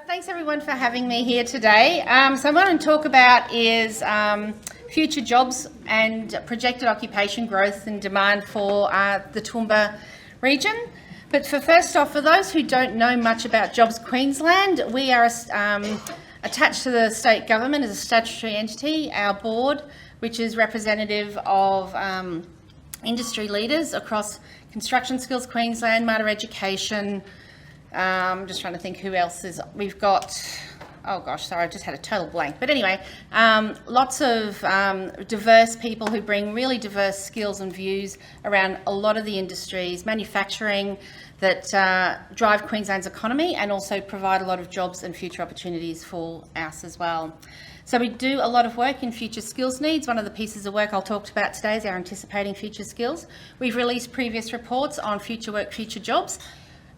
Thanks everyone for having me here today. So what I want to talk about is future jobs and projected occupation growth and demand for the Toowoomba region. But first off, for those who don't know much about Jobs Queensland, we are attached to the state government as a statutory entity. Our board, which is representative of industry leaders across Construction Skills Queensland, Mater Education. I'm just trying to think who else is. We've got, oh gosh, sorry, I just had a total blank. But anyway, lots of diverse people who bring really diverse skills and views around a lot of the industries, manufacturing, that drive Queensland's economy and also provide a lot of jobs and future opportunities for us as well. So we do a lot of work in future skills needs. One of the pieces of work I'll talk about today is our anticipating future skills. We've released previous reports on future work, future jobs.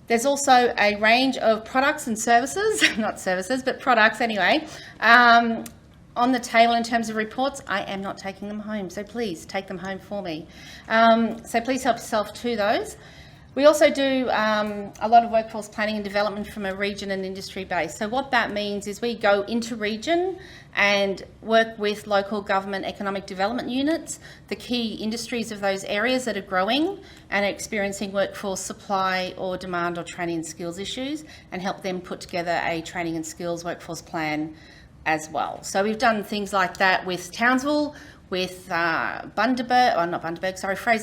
There's also a range of products and services, not services, but products anyway, on the table in terms of reports. I am not taking them home, so please take them home for me. So please help yourself to those. We also do a lot of workforce planning and development from a region and industry base. So what that means is we go into region and work with local government economic development units, the key industries of those areas that are growing and are experiencing workforce supply or demand or training and skills issues, and help them put together a training and skills workforce plan as well. So we've done things like that with Townsville, with Fraser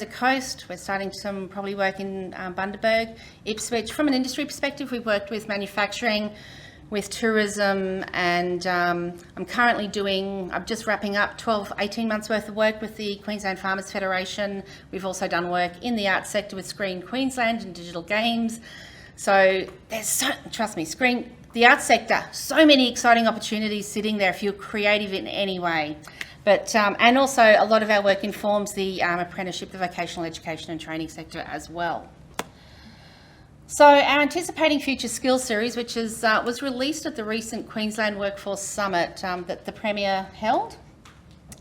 Coast. We're starting some probably work in Bundaberg, Ipswich. From an industry perspective, we've worked with manufacturing, with tourism, and I'm just wrapping up 18 months worth of work with the Queensland Farmers Federation. We've also done work in the arts sector with Screen Queensland and digital games. So the arts sector, so many exciting opportunities sitting there if you're creative in any way. But and also a lot of our work informs the apprenticeship, the vocational education and training sector as well. So our Anticipating Future Skills series, which was released at the recent Queensland Workforce Summit that the Premier held.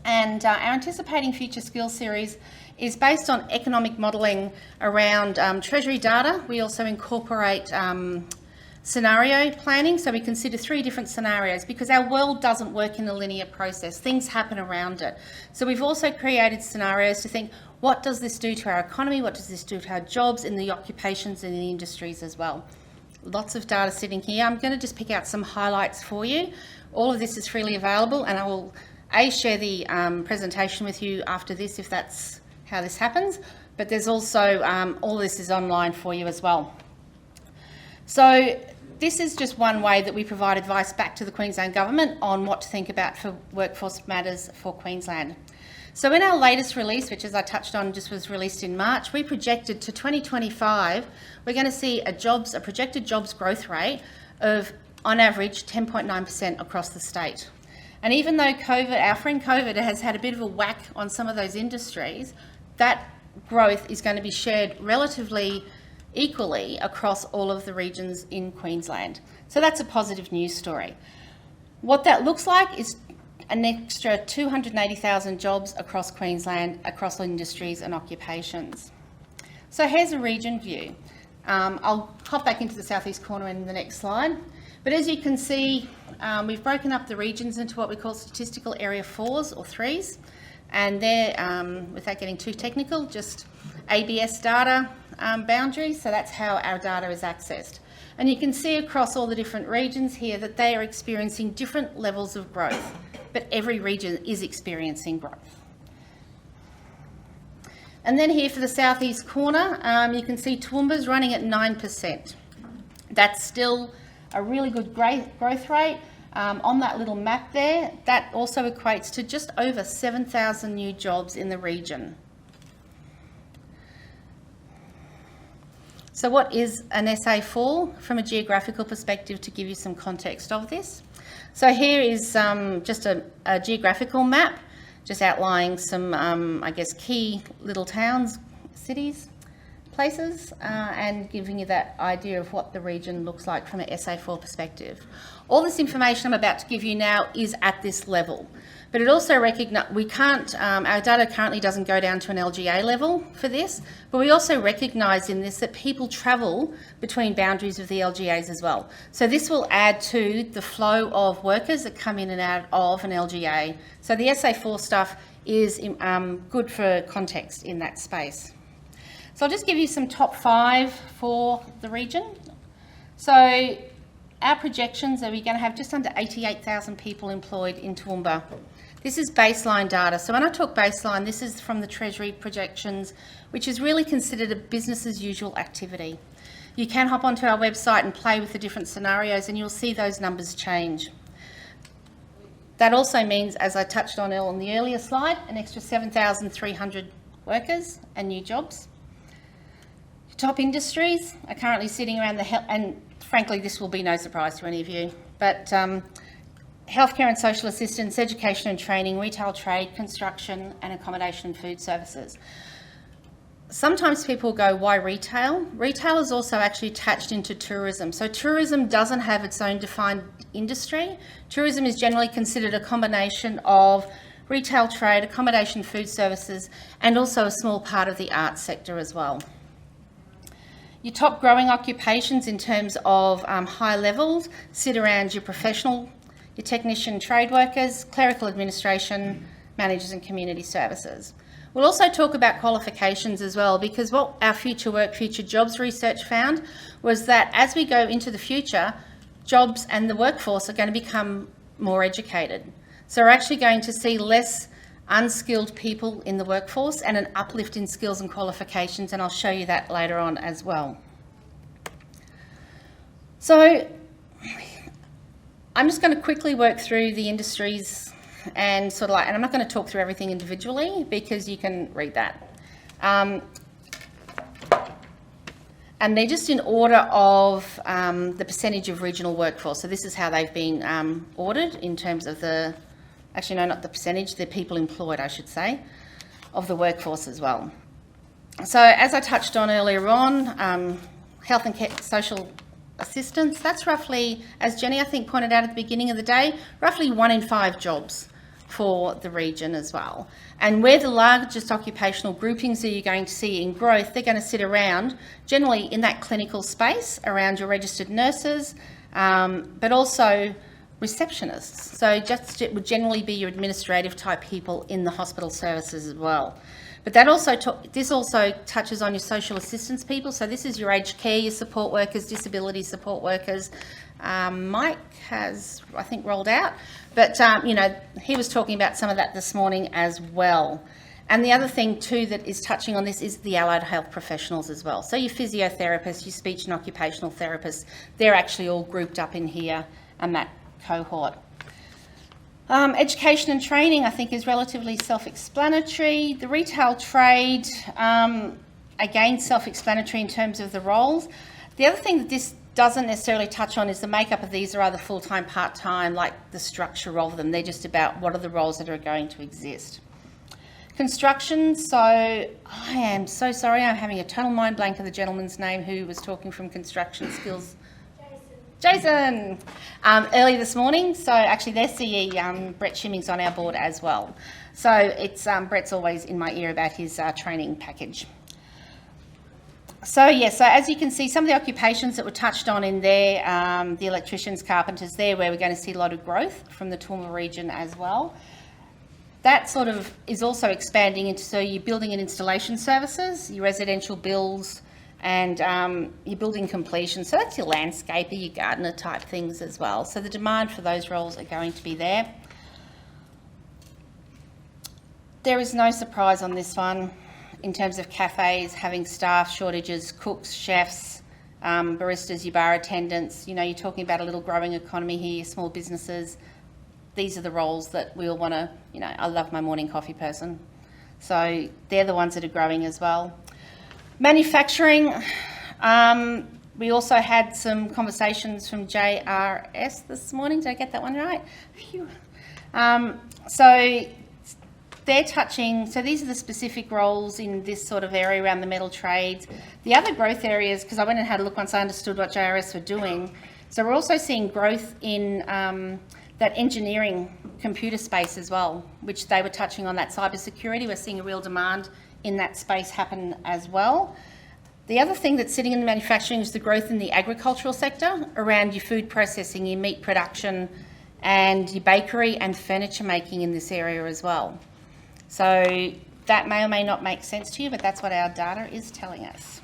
And our Anticipating Future Skills series is based on economic modelling around Treasury data. We also incorporate scenario planning, so we consider 3 different scenarios because our world doesn't work in a linear process. Things happen around it. So we've also created scenarios to think, what does this do to our economy? What does this do to our jobs in the occupations and the industries as well? Lots of data sitting here. I'm going to just pick out some highlights for you. All of this is freely available, and I will share the presentation with you after this if that's how this happens. But there's also, all this is online for you as well. So this is just one way that we provide advice back to the Queensland Government on what to think about for workforce matters for Queensland. So in our latest release, which as I touched on just was released in March, we projected to 2025, we're going to see a projected jobs growth rate of, on average, 10.9% across the state. And even though our friend COVID has had a bit of a whack on some of those industries, that growth is going to be shared relatively equally across all of the regions in Queensland. So that's a positive news story. What that looks like is an extra 280,000 jobs across Queensland, across industries and occupations. So here's a region view. I'll hop back into the southeast corner in the next slide. But as you can see, we've broken up the regions into what we call statistical area 4s or 3s. And they're, without getting too technical, just ABS data boundaries, so that's how our data is accessed. And you can see across all the different regions here that they are experiencing different levels of growth, but every region is experiencing growth. And then here for the southeast corner, you can see Toowoomba's running at 9%. That's still a really good growth rate. On that little map there, that also equates to just over 7,000 new jobs in the region. So what is an SA4 from a geographical perspective, to give you some context of this? So here is just a geographical map, just outlining some, key little towns, cities. places and giving you that idea of what the region looks like from an SA4 perspective. All this information I'm about to give you now is at this level, but it also recognises we can't, our data currently doesn't go down to an LGA level for this, but we also recognise in this that people travel between boundaries of the LGAs as well. So this will add to the flow of workers that come in and out of an LGA. So the SA4 stuff is good for context in that space. So I'll just give you some top 5 for the region. So our projections are we're going to have just under 88,000 people employed in Toowoomba. This is baseline data. So when I talk baseline, this is from the Treasury projections, which is really considered a business as usual activity. You can hop onto our website and play with the different scenarios and you'll see those numbers change. That also means, as I touched on the earlier slide, an extra 7,300 workers and new jobs. Top industries are currently sitting around the health, and frankly this will be no surprise to any of you, but healthcare and social assistance, education and training, retail trade, construction and accommodation and food services. Sometimes people go, why retail? Retail is also actually attached into tourism. So tourism doesn't have its own defined industry. Tourism is generally considered a combination of retail trade, accommodation, food services, and also a small part of the arts sector as well. Your top growing occupations in terms of high levels sit around your professional, your technician trade workers, clerical administration, managers and community services. We'll also talk about qualifications as well, because what our Future Work, Future Jobs research found was that as we go into the future, jobs and the workforce are going to become more educated. So we're actually going to see less unskilled people in the workforce and an uplift in skills and qualifications, and I'll show you that later on as well. So I'm just going to quickly work through the industries and and I'm not going to talk through everything individually because you can read that. And they're just in order of the percentage of regional workforce. So this is how they've been ordered in terms of the, actually no, not the percentage, the people employed, I should say, of the workforce as well. So as I touched on earlier on, health and social assistance, that's roughly, as Jenny I think pointed out at the beginning of the day, roughly 1 in 5 jobs for the region as well. And where the largest occupational groupings are you going to see in growth, they're going to sit around, generally in that clinical space, around your registered nurses, but also receptionists. So just it would generally be your administrative type people in the hospital services as well. But that also this also touches on your social assistance people. So this is your aged care, your support workers, disability support workers. Mike has, I think, rolled out, but you know, he was talking about some of that this morning as well. And the other thing too that is touching on this is the allied health professionals as well. So your physiotherapists, your speech and occupational therapists, they're actually all grouped up in here and that cohort. Education and training, I think, is relatively self-explanatory. The retail trade, again, self-explanatory in terms of the roles. The other thing that this doesn't necessarily touch on is the makeup of these are either full-time, part-time, like the structure of them. They're just about what are the roles that are going to exist. Construction, so I am so sorry, I'm having a total mind blank of the gentleman's name who was talking from Construction Skills. Jason, early this morning. So actually their CE, Brett Shimming's on our board as well. So it's Brett's always in my ear about his training package. So yeah, so as you can see, some of the occupations that were touched on in there, the electricians, carpenters there, where we're going to see a lot of growth from the Toowoomba region as well. That sort of is also expanding into, so your building and installation services, your residential builds, and your building completion. So that's your landscaper, your gardener type things as well. So the demand for those roles are going to be there. There is no surprise on this one in terms of cafes having staff shortages, cooks, chefs, baristas, your bar attendants. You know, you're talking about a little growing economy here, small businesses. These are the roles that we'll want to, you know, I love my morning coffee person. So they're the ones that are growing as well. Manufacturing, we also had some conversations from JRS this morning. Did I get that one right? Phew. So they're touching, so these are the specific roles in this sort of area around the metal trades. The other growth areas, because I went and had a look once I understood what JRS were doing, so we're also seeing growth in that engineering computer space as well, which they were touching on, that cybersecurity. We're seeing a real demand in that space happen as well. The other thing that's sitting in the manufacturing is the growth in the agricultural sector around your food processing, your meat production, and your bakery and furniture making in this area as well. So that may or may not make sense to you, but that's what our data is telling us.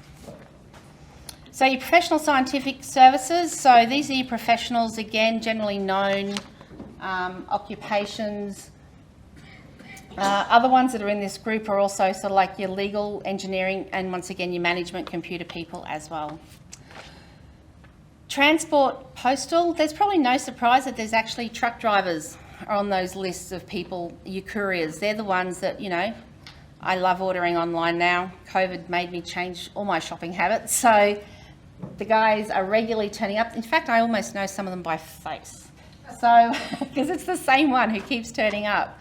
So your professional scientific services, so these are your professionals, again, generally known occupations. Other ones that are in this group are also sort of like your legal, engineering, and once again, your management computer people as well. Transport, postal, there's probably no surprise that there's actually truck drivers on those lists of people, your couriers. They're the ones that, you know, I love ordering online now. COVID made me change all my shopping habits. So the guys are regularly turning up. In fact, I almost know some of them by face. So, because it's the same one who keeps turning up.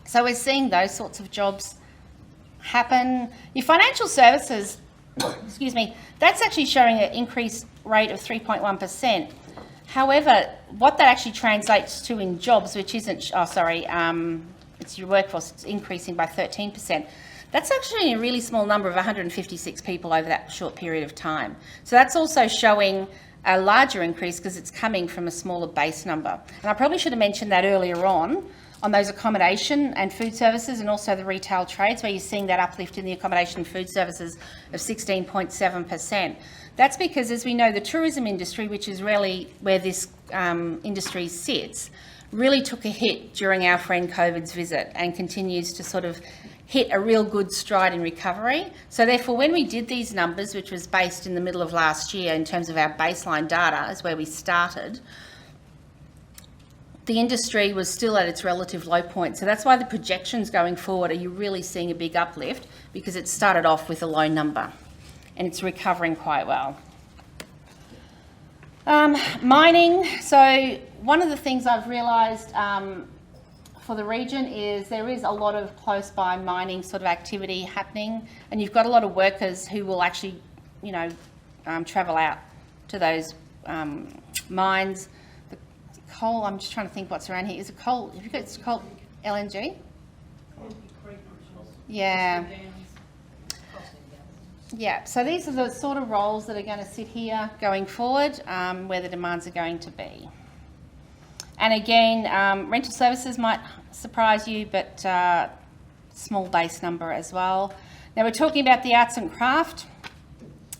So we're seeing those sorts of jobs happen. Your financial services, excuse me, that's actually showing an increased rate of 3.1%. However, what that actually translates to in jobs, which isn't, it's your workforce increasing by 13%. That's actually a really small number of 156 people over that short period of time. So that's also showing a larger increase because it's coming from a smaller base number. And I probably should have mentioned that earlier on those accommodation and food services and also the retail trades where you're seeing that uplift in the accommodation and food services of 16.7%. That's because, as we know, the tourism industry, which is really where this industry sits, really took a hit during our friend COVID's visit and continues to sort of hit a real good stride in recovery. So therefore, when we did these numbers, which was based in the middle of last year in terms of our baseline data, is where we started, the industry was still at its relative low point. So that's why the projections going forward are you really seeing a big uplift because it started off with a low number and it's recovering quite well. Mining. So one of the things I've realised for the region is there is a lot of close by mining sort of activity happening, and you've got a lot of workers who will actually, you know, travel out to those mines. The coal, I'm just trying to think what's around here. Is it coal? Have you got it's coal LNG? Yeah. Yeah, so these are the sort of roles that are going to sit here going forward, where the demands are going to be. And again, rental services might surprise you, but small base number as well. Now we're talking about the arts and crafts,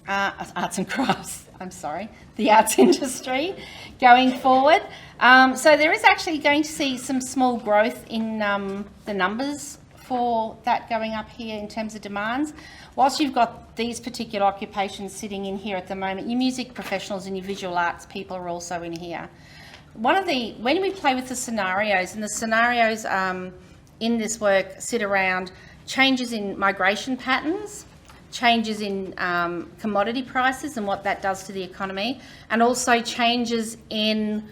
the arts industry going forward. So there is actually going to see some small growth in the numbers for that going up here in terms of demands. Whilst you've got these particular occupations sitting in here at the moment, your music professionals and your visual arts people are also in here. When we play with the scenarios, and the scenarios in this work sit around changes in migration patterns, changes in commodity prices and what that does to the economy, and also changes in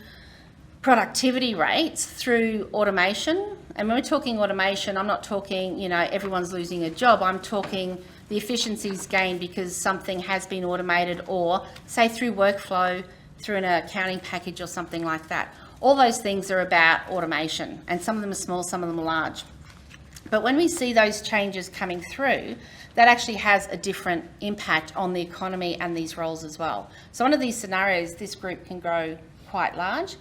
productivity rates through automation. And when we're talking automation, I'm not talking, you know, everyone's losing a job. I'm talking the efficiencies gained because something has been automated, or say through workflow, through an accounting package or something like that. All those things are about automation, and some of them are small, some of them are large. But when we see those changes coming through, that actually has a different impact on the economy and these roles as well. So one of these scenarios, this group can grow quite large.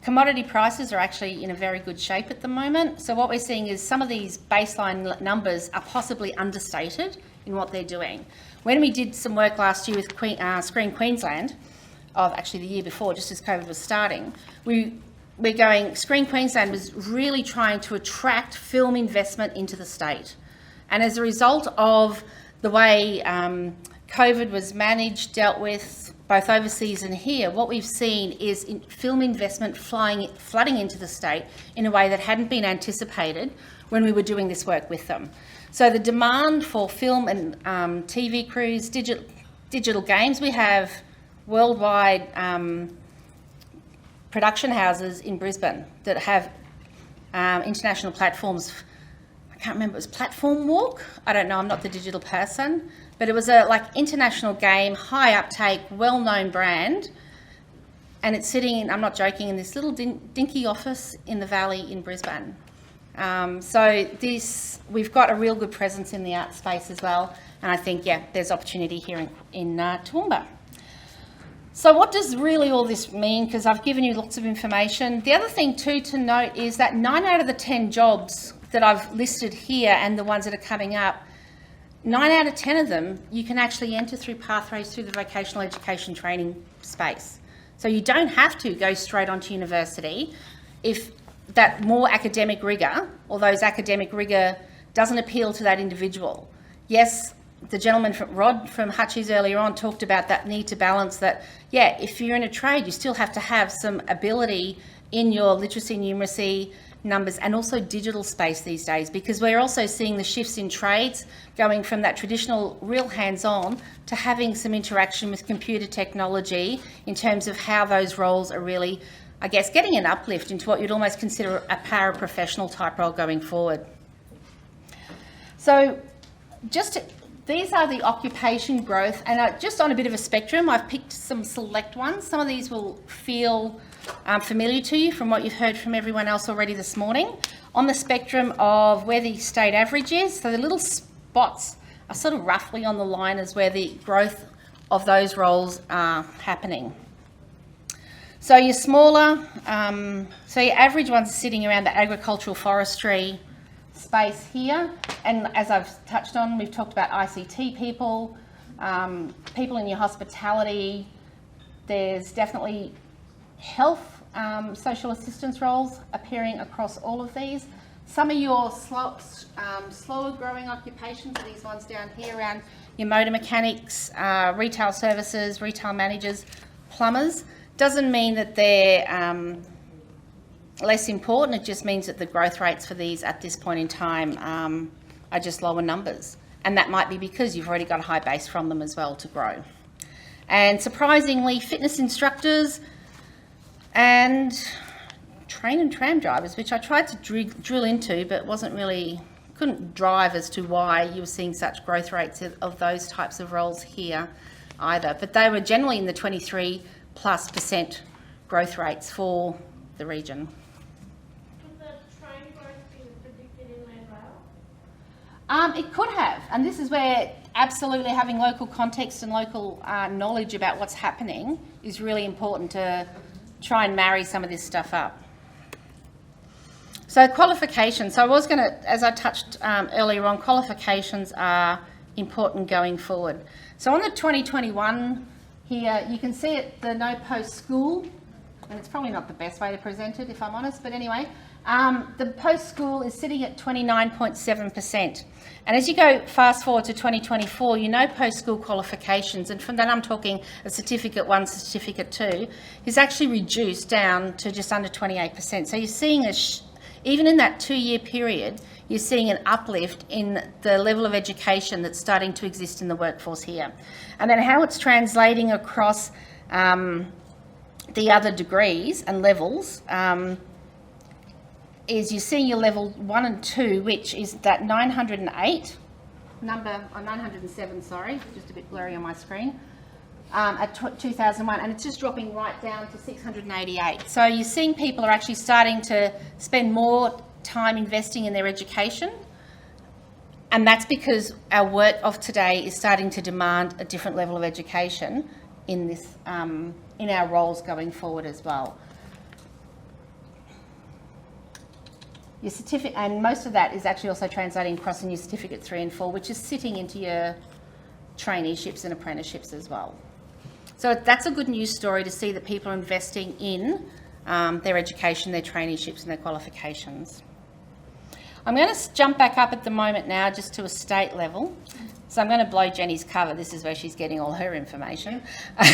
Commodity prices are actually in a very good shape at the moment. So what we're seeing is some of these baseline numbers are possibly understated in what they're doing. When we did some work last year with Screen Queensland, actually the year before, just as COVID was starting, Screen Queensland was really trying to attract film investment into the state. And as a result of the way COVID was managed, dealt with, both overseas and here, what we've seen is film investment flooding into the state in a way that hadn't been anticipated when we were doing this work with them. So the demand for film and TV crews, digital games, we have worldwide production houses in Brisbane that have international platforms. I can't remember, it was Platform Walk. I don't know, I'm not the digital person, but it was a international game, high uptake, well-known brand. And it's sitting in, I'm not joking, in this little dinky office in the valley in Brisbane. So we've got a real good presence in the art space as well. And I think, there's opportunity here in Toowoomba. So what does really all this mean? Because I've given you lots of information. The other thing too to note is that 9 out of the 10 jobs that I've listed here and the ones that are coming up, 9 out of 10 of them you can actually enter through pathways through the vocational education training space. So you don't have to go straight onto university if that more academic rigour or those academic rigour doesn't appeal to that individual. Yes, the gentleman from Rod from Hutchies earlier on talked about that need to balance that, if you're in a trade, you still have to have some ability in your literacy, numeracy, numbers, and also digital space these days, because we're also seeing the shifts in trades going from that traditional real hands-on to having some interaction with computer technology in terms of how those roles are really, I guess, getting an uplift into what you'd almost consider a paraprofessional type role going forward. So these are the occupation growth, and just on a bit of a spectrum, I've picked some select ones. Some of these will feel familiar to you from what you've heard from everyone else already this morning. On the spectrum of where the state average is, so the little spots are sort of roughly on the line as where the growth of those roles are happening. So your smaller, so your average ones are sitting around the agricultural forestry space here, and as I've touched on, we've talked about ICT people, people in your hospitality. There's definitely health, social assistance roles appearing across all of these. Some of your slower growing occupations are these ones down here around your motor mechanics, retail services, retail managers, plumbers. Doesn't mean that they're less important, it just means that the growth rates for these at this point in time are just lower numbers. And that might be because you've already got a high base from them as well to grow. And surprisingly, fitness instructors and train and tram drivers, which I tried to drill into, but couldn't drive as to why you were seeing such growth rates of those types of roles here either. But they were generally in the 23+% growth rates for the region. It could have, and this is where absolutely having local context and local knowledge about what's happening is really important to try and marry some of this stuff up. So qualifications, so I was going to, as I touched earlier on, qualifications are important going forward. So on the 2021 here, you can see it, the no post school, and it's probably not the best way to present it if I'm honest, but anyway, the post school is sitting at 29.7%. And as you go fast forward to 2024, you know post school qualifications, and from that I'm talking a certificate 1, certificate 2, is actually reduced down to just under 28%. So you're seeing even in that 2-year period, you're seeing an uplift in the level of education that's starting to exist in the workforce here. And then how it's translating across the other degrees and levels is you're seeing your level 1 and 2, which is that 908 number, or 907, sorry, just a bit blurry on my screen, at 2001, and it's just dropping right down to 688. So you're seeing people are actually starting to spend more time investing in their education, and that's because our work of today is starting to demand a different level of education in this in our roles going forward as well. Your certificate, and most of that is actually also translating across in your certificate 3 and 4, which is sitting into your traineeships and apprenticeships as well. So that's a good news story to see that people are investing in their education, their traineeships and their qualifications. I'm going to jump back up at the moment now just to a state level. So I'm going to blow Jenny's cover. This is where she's getting all her information. So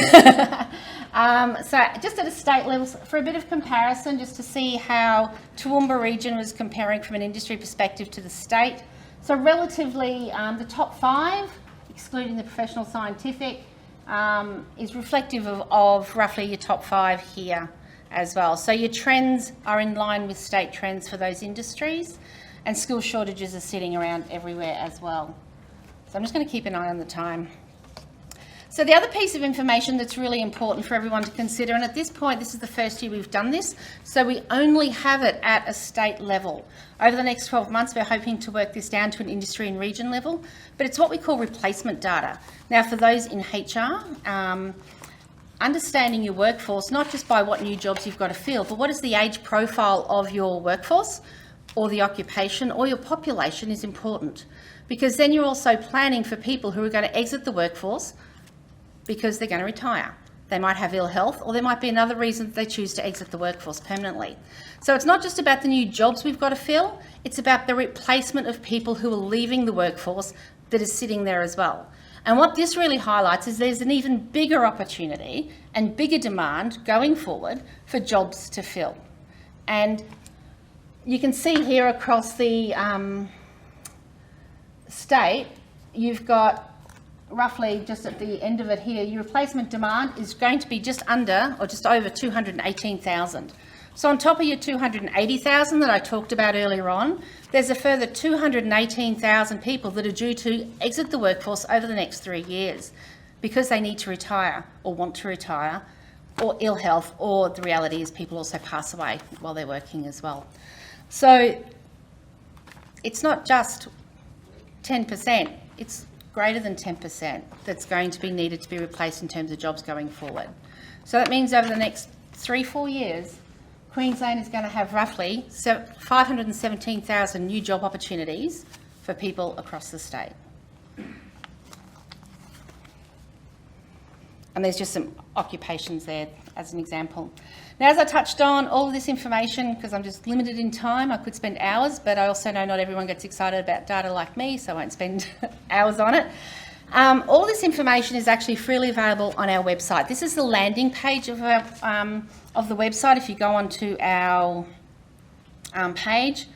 just at a state level, for a bit of comparison, just to see how Toowoomba region was comparing from an industry perspective to the state. So relatively, the top 5, excluding the professional scientific, is reflective of roughly your top 5 here. as well. So your trends are in line with state trends for those industries, and skill shortages are sitting around everywhere as well. So I'm just going to keep an eye on the time. So the other piece of information that's really important for everyone to consider, and at this point, this is the first year we've done this, so we only have it at a state level. Over the next 12 months, we're hoping to work this down to an industry and region level, but it's what we call replacement data. Now, for those in HR, understanding your workforce, not just by what new jobs you've got to fill, but what is the age profile of your workforce or the occupation or your population is important, because then you're also planning for people who are going to exit the workforce because they're going to retire. They might have ill health, or there might be another reason that they choose to exit the workforce permanently. So it's not just about the new jobs we've got to fill, it's about the replacement of people who are leaving the workforce that is sitting there as well. And what this really highlights is there's an even bigger opportunity and bigger demand going forward for jobs to fill. And you can see here across the state, you've got roughly just at the end of it here, your replacement demand is going to be just under or just over 218,000. So on top of your 280,000 that I talked about earlier on, there's a further 218,000 people that are due to exit the workforce over the next 3 years because they need to retire or want to retire, or ill health, or the reality is people also pass away while they're working as well. So it's not just 10%, it's greater than 10% that's going to be needed to be replaced in terms of jobs going forward. So that means over the next 3-4 years, Queensland is going to have roughly 517,000 new job opportunities for people across the state. And there's just some occupations there as an example. Now, as I touched on, all of this information, because I'm just limited in time, I could spend hours, but I also know not everyone gets excited about data like me, so I won't spend hours on it. All this information is actually freely available on our website. This is the landing page of the website if you go onto our page.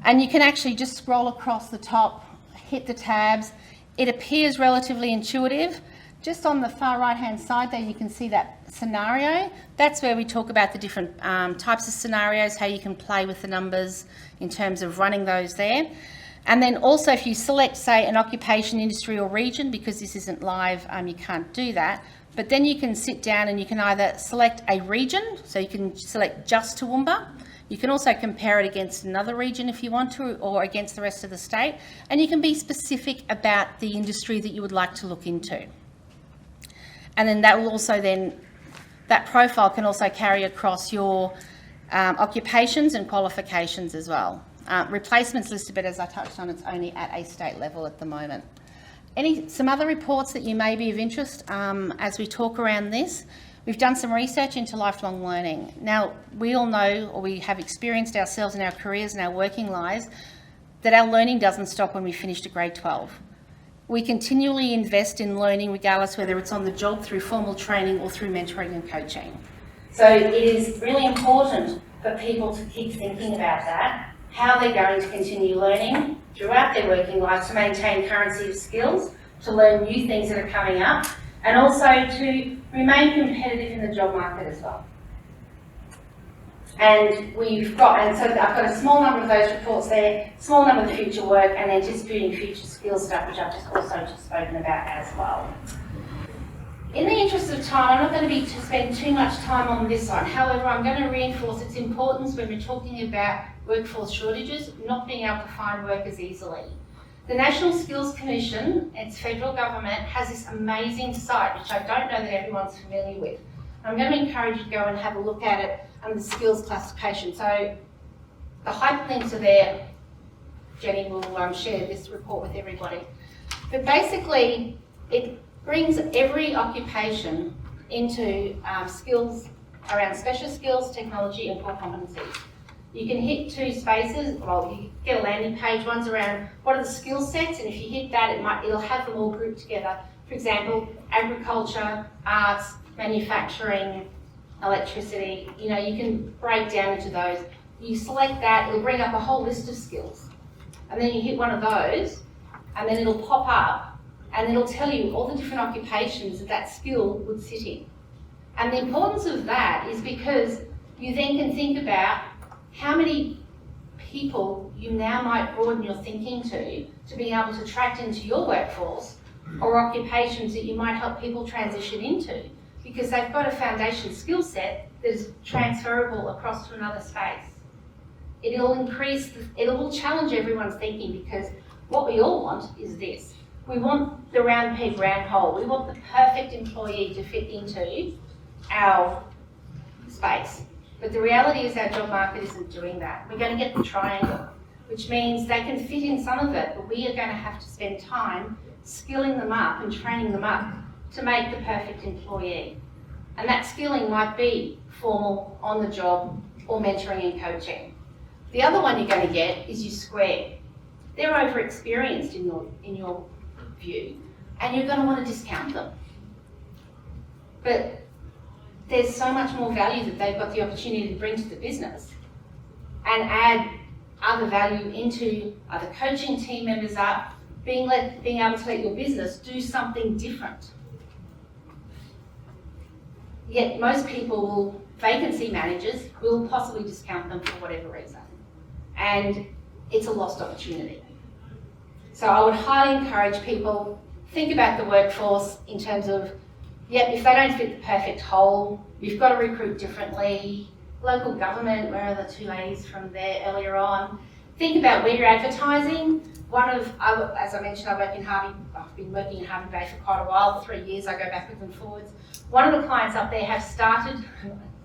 And you can actually just scroll across the top, hit the tabs. It appears relatively intuitive. Just on the far right-hand side there, you can see that scenario. That's where we talk about the different types of scenarios, how you can play with the numbers in terms of running those there. And then also if you select, say, an occupation, industry or region, because this isn't live, you can't do that. But then you can sit down and you can either select a region, so you can select just Toowoomba. You can also compare it against another region if you want to, or against the rest of the state. And you can be specific about the industry that you would like to look into. And then that will also that profile can also carry across your occupations and qualifications as well. Replacements listed, but as I touched on, it's only at a state level at the moment. Some other reports that you may be of interest as we talk around this. We've done some research into lifelong learning. Now, we all know, or we have experienced ourselves in our careers and our working lives, that our learning doesn't stop when we finished a grade 12. We continually invest in learning regardless whether it's on the job, through formal training or through mentoring and coaching. So it is really important for people to keep thinking about that, how they're going to continue learning throughout their working life to maintain currency of skills, to learn new things that are coming up, and also to remain competitive in the job market as well. And so I've got a small number of those reports there, small number of the future work, and anticipating future skills stuff, which I've just spoken about as well. In the interest of time, I'm not going to spend too much time on this one. However, I'm going to reinforce its importance when we're talking about workforce shortages, not being able to find workers easily. The National Skills Commission, its federal government, has this amazing site, which I don't know that everyone's familiar with. I'm going to encourage you to go and have a look at it under the skills classification. So the hyperlinks are there. Jenny will share this report with everybody. But basically, it brings every occupation into skills around special skills, technology and core competencies. You can hit two spaces, well, you get a landing page, one's around what are the skill sets, and if you hit that, it'll have them all grouped together. For example, agriculture, arts, manufacturing, electricity, you can break down into those. You select that, it'll bring up a whole list of skills. And then you hit one of those, and then it'll pop up, and it'll tell you all the different occupations that skill would sit in. And the importance of that is because You then can think about how many people you now might broaden your thinking to be able to attract into your workforce, or occupations that you might help people transition into, because they've got a foundation skill set that is transferable across to another space. It will challenge everyone's thinking, because what we all want is this. We want the round peg, round hole. We want the perfect employee to fit into our space. But the reality is our job market isn't doing that. We're going to get the triangle, which means they can fit in some of it, but we are going to have to spend time skilling them up and training them up to make the perfect employee. And that skilling might be formal, on the job, or mentoring and coaching. The other one you're going to get is your square. They're over-experienced in your view, and you're going to want to discount them. But there's so much more value that they've got the opportunity to bring to the business and add other value into other coaching team members up, being able to let your business do something different. Yet most people, vacancy managers, will possibly discount them for whatever reason. And it's a lost opportunity. So I would highly encourage people, think about the workforce in terms of, if they don't fit the perfect hole, we've got to recruit differently. Local government, where are the two ladies from there earlier on? Think about where you're advertising. As I mentioned, I've been working in Harvey Bay for quite a while, 3 years, I go backwards and forwards. One of the clients up there have started,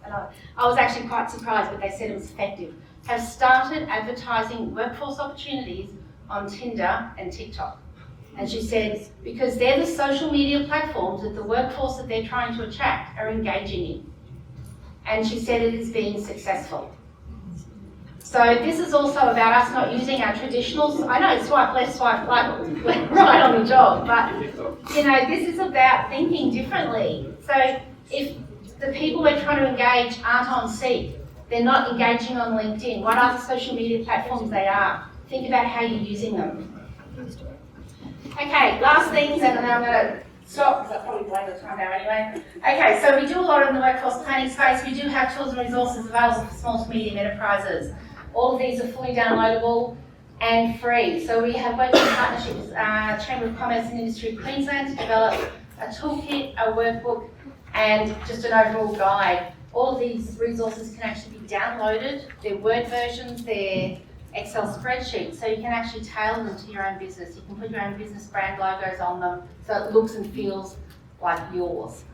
and I was actually quite surprised, but they said it was effective, have started advertising workforce opportunities on Tinder and TikTok. And she said, because they're the social media platforms that the workforce that they're trying to attract are engaging in. And she said it is being successful. So this is also about us not using our traditional, I know, swipe left, swipe right on the job, but this is about thinking differently. So if the people we're trying to engage aren't on Seek, they're not engaging on LinkedIn, what other social media platforms they are? Think about how you're using them. Okay, last things, and then I'm going to stop, because I've probably blown the time now anyway. Okay, so we do a lot in the workforce planning space. We do have tools and resources available for small to medium enterprises. All of these are fully downloadable and free. So we have worked in partnership with Chamber of Commerce and Industry Queensland to develop a toolkit, a workbook, and just an overall guide. All of these resources can actually be downloaded. They're Word versions, they're Excel spreadsheets, so you can actually tailor them to your own business. You can put your own business brand logos on them so it looks and feels like yours.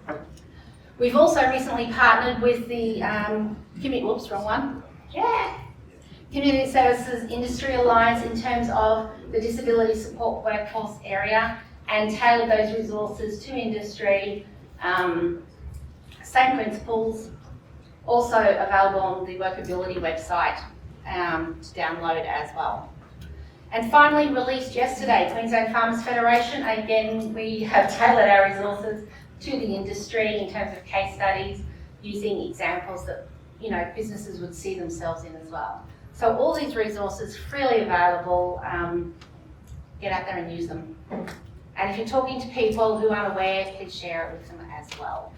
We've also recently partnered with the Community Services Industry Alliance in terms of the disability support workforce area, and tailored those resources to industry. Same principles, also available on the Workability website to download as well. And finally, released yesterday, Queensland Farmers Federation. Again, we have tailored our resources to the industry in terms of case studies, using examples that businesses would see themselves in as well. So all these resources freely available. Get out there and use them. And if you're talking to people who aren't aware, please share it with them as well.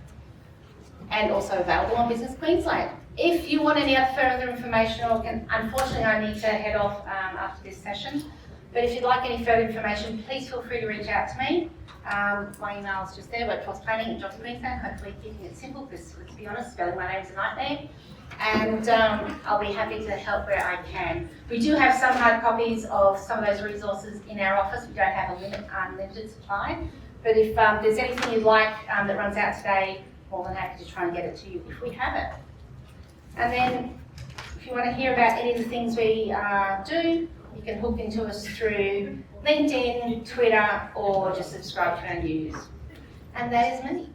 And also available on Business Queensland. If you want any other further information, unfortunately I need to head off after this session, but if you'd like any further information, please feel free to reach out to me. My email is just there, workforceplanning@Queensland, hopefully keeping it simple, because let's be honest, spelling my name's a nightmare. And I'll be happy to help where I can. We do have some hard copies of some of those resources in our office. We don't have unlimited supply, but if there's anything you'd like that runs out today, more than happy to try and get it to you if we have it. And then if you want to hear about any of the things we do, you can hook into us through LinkedIn, Twitter, or just subscribe to our news. And that is me.